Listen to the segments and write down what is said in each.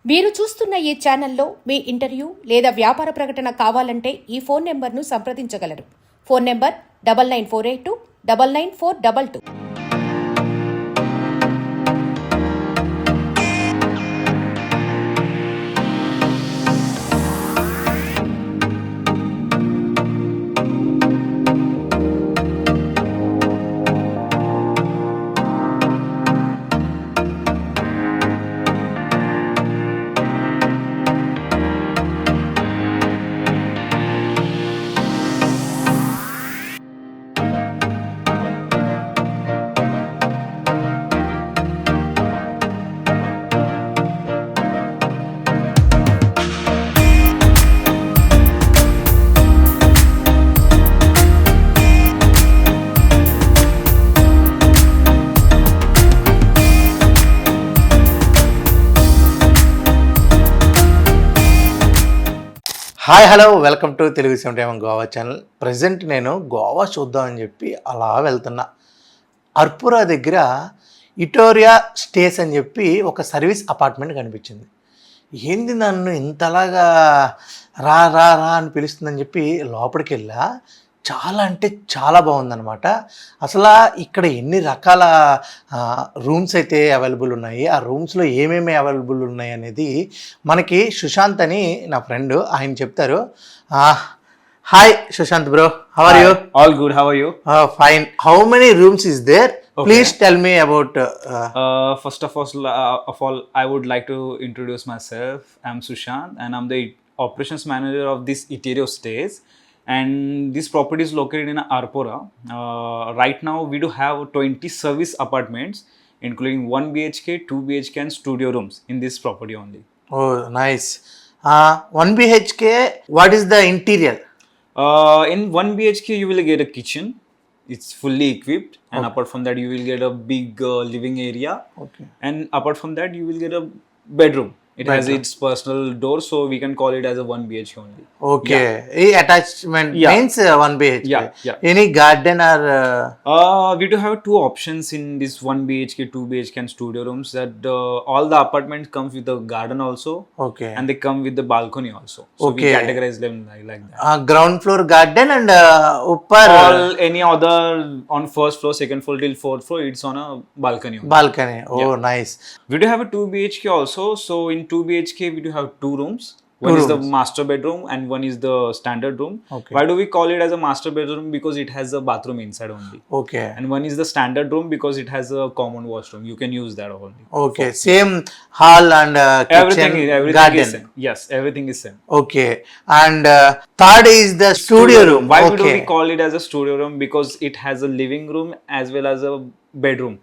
మీరు చూస్తున్న ఈ ఛానల్లో మీ ఇంటర్వ్యూ లేదా వ్యాపార ప్రకటన కావాలంటే ఈ ఫోన్ నెంబర్ను సంప్రదించగలరు. Phone number 9948299422. Hi hello welcome to Telugu70mm Goa channel. Present నేను గోవా చూద్దామని చెప్పి అలా వెళ్తున్నా. అర్పురా దగ్గర ఇటోరియా స్టేస్ అని చెప్పి ఒక సర్వీస్ అపార్ట్మెంట్ కనిపించింది. ఏంది నన్ను ఇంతలాగా రా రా రా అని పిలుస్తుందని చెప్పి లోపలికి వెళ్ళా. చాలా అంటే చాలా బాగుందన్నమాట. అసలు ఇక్కడ ఎన్ని రకాల రూమ్స్ అయితే అవైలబుల్ ఉన్నాయి, ఆ రూమ్స్లో ఏమేమి అవైలబుల్ ఉన్నాయి అనేది మనకి సుశాంత్ అని నా ఫ్రెండ్ ఆయన చెప్తారు. Hi Sushant bro, how are you? All good. How are you? Fine. How many rooms is there? Please tell me about. First of all, I would like to introduce myself. I'm Sushant, and I'm the operations manager of this ETEERO stays. And this property is located in Arpora. Right now, we do have 20 service apartments, including 1 BHK, 2 BHK, and studio rooms in this property only. Oh, nice. 1 BHK, what is the interior? In 1 BHK, you will get a kitchen. It's fully equipped, and apart from that, you will get a big living area. Okay. And apart from that, you will get a bedroom. It has its personal door, so we can call it as a 1 BHK only. Okay. Attachment means 1 BHK. Yeah. Any garden or? We do have two options in this 1 BHK, 2 BHK, and studio rooms. That all the apartments comes with a garden also. Okay. And they come with the balcony also. So we categorize them like that. Ground floor garden and upper. All any other on first floor, second floor till fourth floor, it's on a balcony only. Balcony. Oh, nice. We do have a 2 BHK also. So in 2 BHK, we do have two rooms. One is the master bedroom and one is the standard room. Okay. Why do we call it as a master bedroom? Because it has a bathroom inside only. Okay. And one is the standard room because it has a common washroom. You can use that only. Okay. Same hall and kitchen, everything garden. is same. Yes, everything is same. Okay. And third is the studio room. Why okay. do we call it as a studio room? Because it has a living room as well as a bedroom.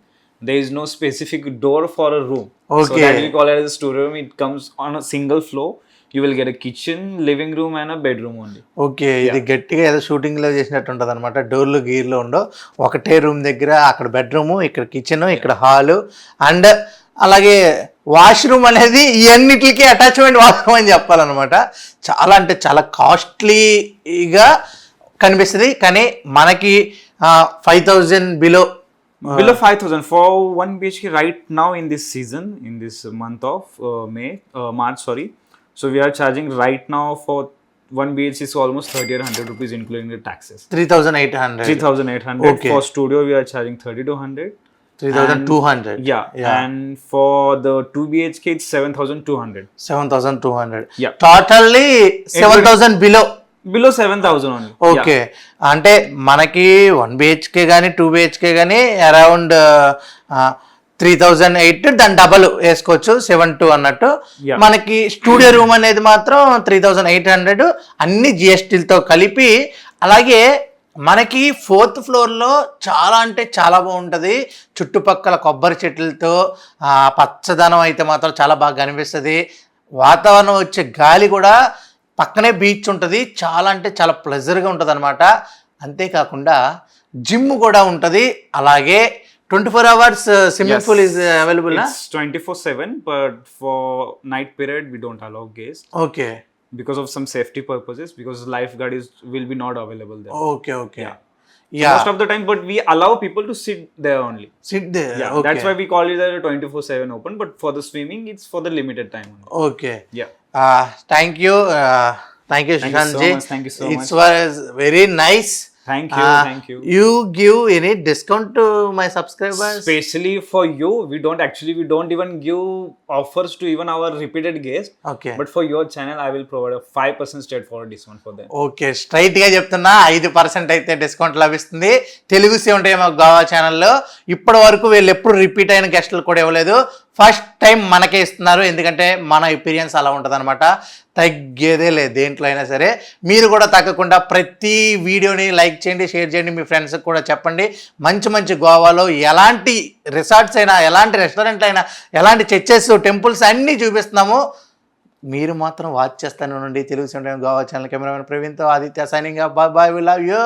There is no specific door for a room. Okay. So that we call it as a studio room. It comes on a single floor. You will get a kitchen, living room and a bedroom only. Okay. ఇది గట్టిగా ఏదో షూటింగ్లో చేసినట్టు ఉంటుంది అనమాట. డోర్లు గీర్లు ఉండవు, ఒకటే రూమ్ దగ్గర అక్కడ బెడ్రూము, ఇక్కడ కిచెన్, ఇక్కడ హాలు అండ్ అలాగే వాష్రూమ్ అనేది ఇవన్నిటికి అటాచ్మెంట్ వాష్రూమ్ అని చెప్పాలన్నమాట. చాలా అంటే చాలా కాస్ట్లీగా కనిపిస్తుంది, కానీ మనకి 5,000 below. Below 5,000 for 1 BHK right now in this season, in this month of March, sorry. So we are charging right now for 1 BHK is almost 3,800 rupees including the taxes. 3,800. 3,800. Okay. For studio we are charging 3,200. 3,200. Yeah. And for the 2 BHK it's 7,200. 7,200. Yeah. Totally 7,000 below. Below 7,000 only. Okay. అంటే మనకి 1 BHK కానీ 2 BHK కానీ around 3,800, దాని double వేసుకోవచ్చు 7,200 అన్నట్టు. మనకి studio room అనేది మాత్రం 3,800 అన్ని జిఎస్టీలతో కలిపి. అలాగే మనకి 4th ఫ్లోర్లో చాలా అంటే చాలా బాగుంటుంది. చుట్టుపక్కల కొబ్బరి చెట్లతో పచ్చదనం అయితే మాత్రం చాలా బాగా కనిపిస్తుంది. వాతావరణం వచ్చే గాలి కూడా, పక్కనే బీచ్ ఉంటుంది, చాలా అంటే చాలా ప్లెజర్గా ఉంటుంది అనమాట. అంతేకాకుండా జిమ్ కూడా ఉంటుంది. అలాగే 24 hours swimming pool is available. It's 24/7, but for night period we don't allow guests. Okay. Because of some safety purposes, because lifeguard will be not available there. Okay. Yeah. Yeah. Most of the time, but we allow people to sit there only. Sit there. Yeah, Okay. that's why we call it a 24/7 open. But for the swimming, it's for the limited time only. Okay. Yeah. Thank you. Thank you, Thank you Sushant so ji. much. Thank you so It much. was very nice. Thank you. Thank you. You give any discount to my subscribers? Especially for you, we don't even give offers to even our repeated guests. Okay. But for your channel, I will provide a 5% straightforward discount for them. Okay స్ట్రైట్గా చెప్తున్నా 5% అయితే discount లభిస్తుంది తెలుగు70mm గోవా ఛానల్లో. ఇప్పటి వరకు వీళ్ళు ఎప్పుడు repeat అయిన గెస్టులు కూడా ఇవ్వలేదు. ఫస్ట్ టైం మనకే ఇస్తున్నారు, ఎందుకంటే మన ఎక్స్పీరియన్స్ అలా ఉంటుంది అనమాట. తగ్గేదే లేదు దేంట్లో అయినా సరే. మీరు కూడా తగ్గకుండా ప్రతి వీడియోని లైక్ చేయండి, షేర్ చేయండి, మీ ఫ్రెండ్స్కి కూడా చెప్పండి. మంచి మంచి గోవాలో ఎలాంటి రిసార్ట్స్ అయినా, ఎలాంటి రెస్టారెంట్లు అయినా, ఎలాంటి చర్చెస్, టెంపుల్స్ అన్నీ చూపిస్తున్నాము. మీరు మాత్రం వాచ్ చేస్తాను నుండి తెలుగు70mm గోవా ఛానల్. కెమెరామెన్ ప్రవీణ్తో Aditya signing off. Bye bye, we love you.